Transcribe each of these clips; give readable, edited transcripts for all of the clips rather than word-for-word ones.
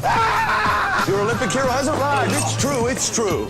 Your Olympic hero has arrived. It's true, it's true.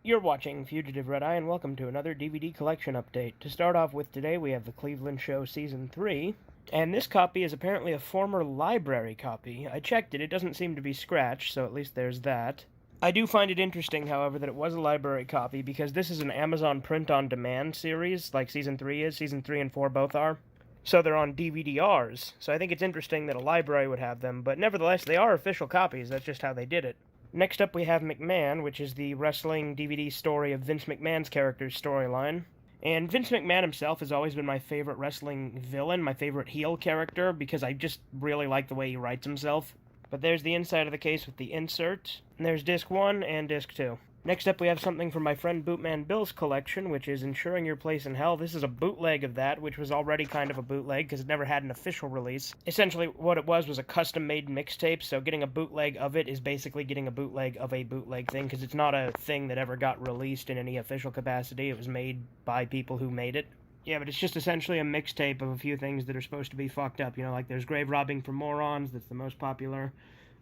You're watching Fugitive Red Eye, and welcome to another DVD collection update. To start off with today, we have The Cleveland Show Season 3, and this copy is apparently a former library copy. I checked it, it doesn't seem to be scratched, so at least there's that. I do find it interesting, however, that it was a library copy, because this is an Amazon print-on-demand series, like Season 3 is. Season 3 and 4 both are. So they're on DVD-Rs, so I think it's interesting that a library would have them, but nevertheless, they are official copies, that's just how they did it. Next up we have McMahon, which is the wrestling DVD story of Vince McMahon's character's storyline. And Vince McMahon himself has always been my favorite wrestling villain, my favorite heel character, because I just really like the way he writes himself. But there's the inside of the case with the insert, and there's Disc 1 and Disc 2. Next up we have something from my friend Bootman Bill's collection, which is Insuring Your Place in Hell. This is a bootleg of that, which was already kind of a bootleg, because it never had an official release. Essentially, what it was a custom-made mixtape, so getting a bootleg of it is basically getting a bootleg of a bootleg thing, because it's not a thing that ever got released in any official capacity. It was made by people who made it. Yeah, but it's just essentially a mixtape of a few things that are supposed to be fucked up. You know, like there's Grave Robbing for Morons, that's the most popular.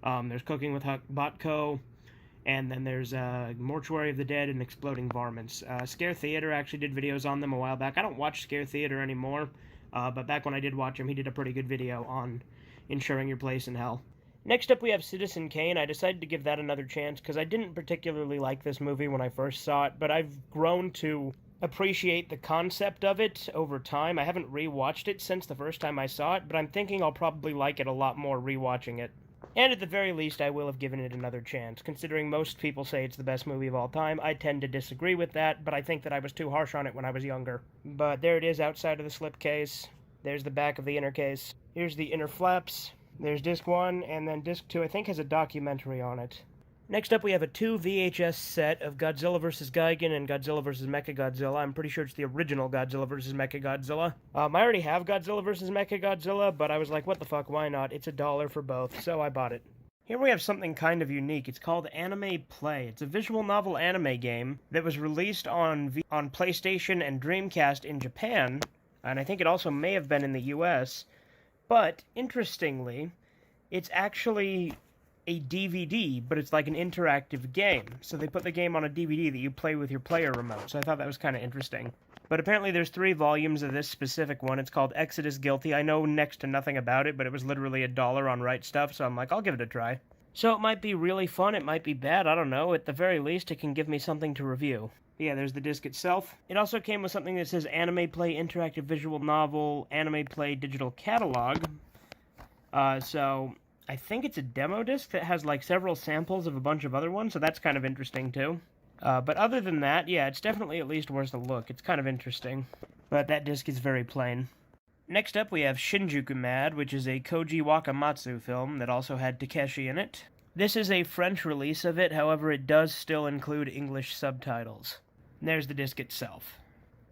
There's Cooking with Huck Botco. And then there's Mortuary of the Dead and Exploding Varmints. Scare Theater actually did videos on them a while back. I don't watch Scare Theater anymore, but back when I did watch him, he did a pretty good video on Insuring Your Place in Hell. Next up we have Citizen Kane. I decided to give that another chance because I didn't particularly like this movie when I first saw it, but I've grown to appreciate the concept of it over time. I haven't rewatched it since the first time I saw it, but I'm thinking I'll probably like it a lot more rewatching it. And at the very least, I will have given it another chance. Considering most people say it's the best movie of all time, I tend to disagree with that, but I think that I was too harsh on it when I was younger. But there it is outside of the slipcase. There's the back of the inner case. Here's the inner flaps. There's Disc 1, and then Disc 2, I think, has a documentary on it. Next up, we have a 2 VHS set of Godzilla vs. Gigan and Godzilla vs. Mechagodzilla. I'm pretty sure it's the original Godzilla vs. Mechagodzilla. I already have Godzilla vs. Mechagodzilla, but I was like, what the fuck, why not? It's $1 for both, so I bought it. Here we have something kind of unique. It's called Anime Play. It's a visual novel anime game that was released on PlayStation and Dreamcast in Japan, and I think it also may have been in the US, but, interestingly, it's actually a DVD, but it's like an interactive game. So they put the game on a DVD that you play with your player remote, so I thought that was kind of interesting. But apparently there's 3 volumes of this specific one. It's called Exodus Guilty. I know next to nothing about it, but it was literally $1 on Right Stuff, so I'm like, I'll give it a try. So it might be really fun, it might be bad, I don't know. At the very least, it can give me something to review. Yeah, there's the disc itself. It also came with something that says Anime Play Interactive Visual Novel, Anime Play Digital Catalog. So I think it's a demo disc that has like several samples of a bunch of other ones, so that's kind of interesting too. But other than that, yeah, it's definitely at least worth a look. It's kind of interesting. But that disc is very plain. Next up we have Shinjuku Mad, which is a Koji Wakamatsu film that also had Takeshi in it. This is a French release of it, however it does still include English subtitles. And there's the disc itself.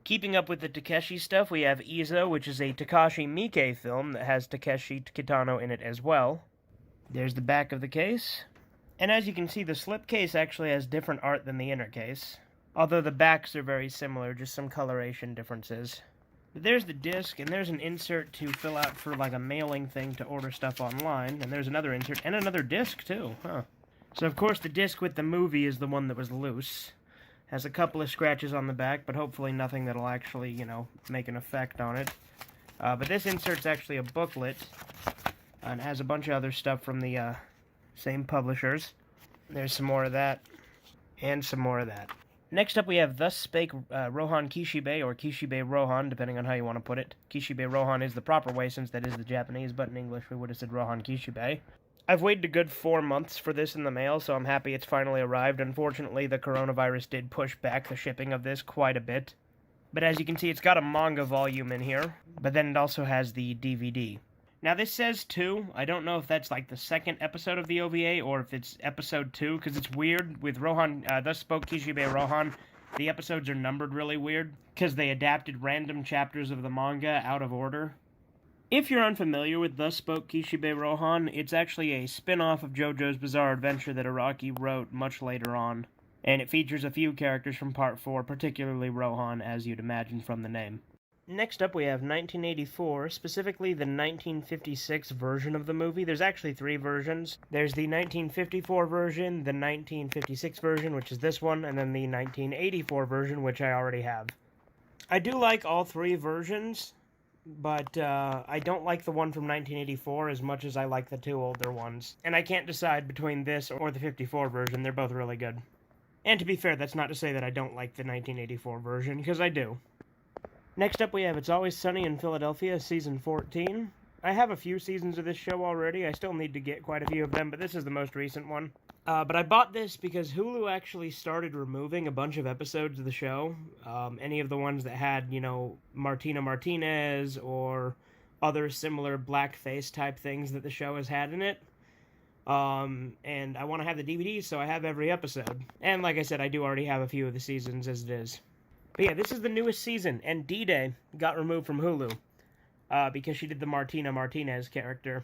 Keeping up with the Takeshi stuff, we have Izo, which is a Takashi Miike film that has Takeshi Kitano in it as well. There's the back of the case. And as you can see, the slipcase actually has different art than the inner case. Although the backs are very similar, just some coloration differences. But there's the disc, and there's an insert to fill out for like a mailing thing to order stuff online. And there's another insert, and another disc too, huh. So of course the disc with the movie is the one that was loose. Has a couple of scratches on the back, but hopefully nothing that'll actually, you know, make an effect on it. But this insert's actually a booklet, and has a bunch of other stuff from the same publishers. There's some more of that, and some more of that. Next up we have Thus Spake Rohan Kishibe, or Kishibe Rohan, depending on how you want to put it. Kishibe Rohan is the proper way, since that is the Japanese, but in English we would have said Rohan Kishibe. I've waited a good 4 months for this in the mail, so I'm happy it's finally arrived. Unfortunately, the coronavirus did push back the shipping of this quite a bit. But as you can see, it's got a manga volume in here, but then it also has the DVD. Now this says 2. I don't know if that's like the second episode of the OVA, or if it's episode 2, because it's weird. With Rohan, Thus Spoke Kishibe Rohan, the episodes are numbered really weird, because they adapted random chapters of the manga out of order. If you're unfamiliar with Thus Spoke Kishibe Rohan, it's actually a spin-off of JoJo's Bizarre Adventure that Araki wrote much later on, and it features a few characters from Part 4, particularly Rohan, as you'd imagine from the name. Next up, we have 1984, specifically the 1956 version of the movie. There's actually 3 versions. There's the 1954 version, the 1956 version, which is this one, and then the 1984 version, which I already have. I do like all 3 versions, but I don't like the one from 1984 as much as I like the 2 older ones. And I can't decide between this or the 54 version. They're both really good. And to be fair, that's not to say that I don't like the 1984 version, because I do. Next up, we have It's Always Sunny in Philadelphia, Season 14. I have a few seasons of this show already. I still need to get quite a few of them, but this is the most recent one. But I bought this because Hulu actually started removing a bunch of episodes of the show. Any of the ones that had, Martina Martinez or other similar blackface type things that the show has had in it. And I want to have the DVDs, so I have every episode. And like I said, I do already have a few of the seasons as it is. But yeah, this is the newest season, and D-Day got removed from Hulu, because she did the Martina Martinez character.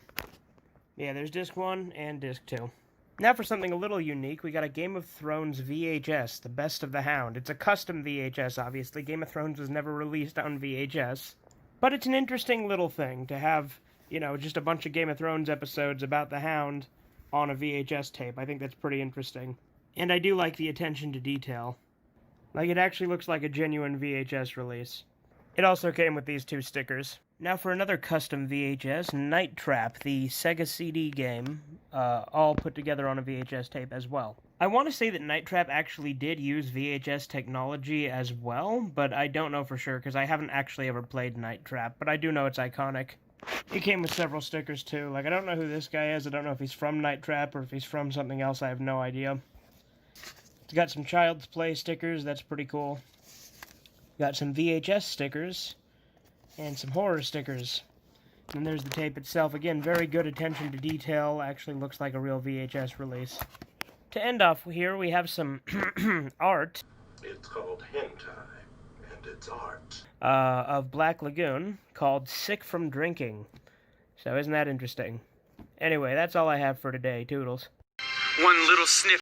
Yeah, there's Disc 1 and Disc 2. Now for something a little unique, we got a Game of Thrones VHS, The Best of the Hound. It's a custom VHS, obviously. Game of Thrones was never released on VHS. But it's an interesting little thing to have, just a bunch of Game of Thrones episodes about the Hound on a VHS tape. I think that's pretty interesting. And I do like the attention to detail. Like, it actually looks like a genuine VHS release. It also came with these 2 stickers. Now for another custom VHS, Night Trap, the Sega CD game, all put together on a VHS tape as well. I want to say that Night Trap actually did use VHS technology as well, but I don't know for sure, because I haven't actually ever played Night Trap, but I do know it's iconic. It came with several stickers too. Like, I don't know who this guy is, I don't know if he's from Night Trap or if he's from something else, I have no idea. It's got some Child's Play stickers, that's pretty cool. Got some VHS stickers, and some horror stickers. And there's the tape itself. Again, very good attention to detail, actually looks like a real VHS release. To end off here, we have some art. It's called hentai, and it's art. Of Black Lagoon, called Sick from Drinking. So isn't that interesting? Anyway, that's all I have for today. Toodles. One little sniff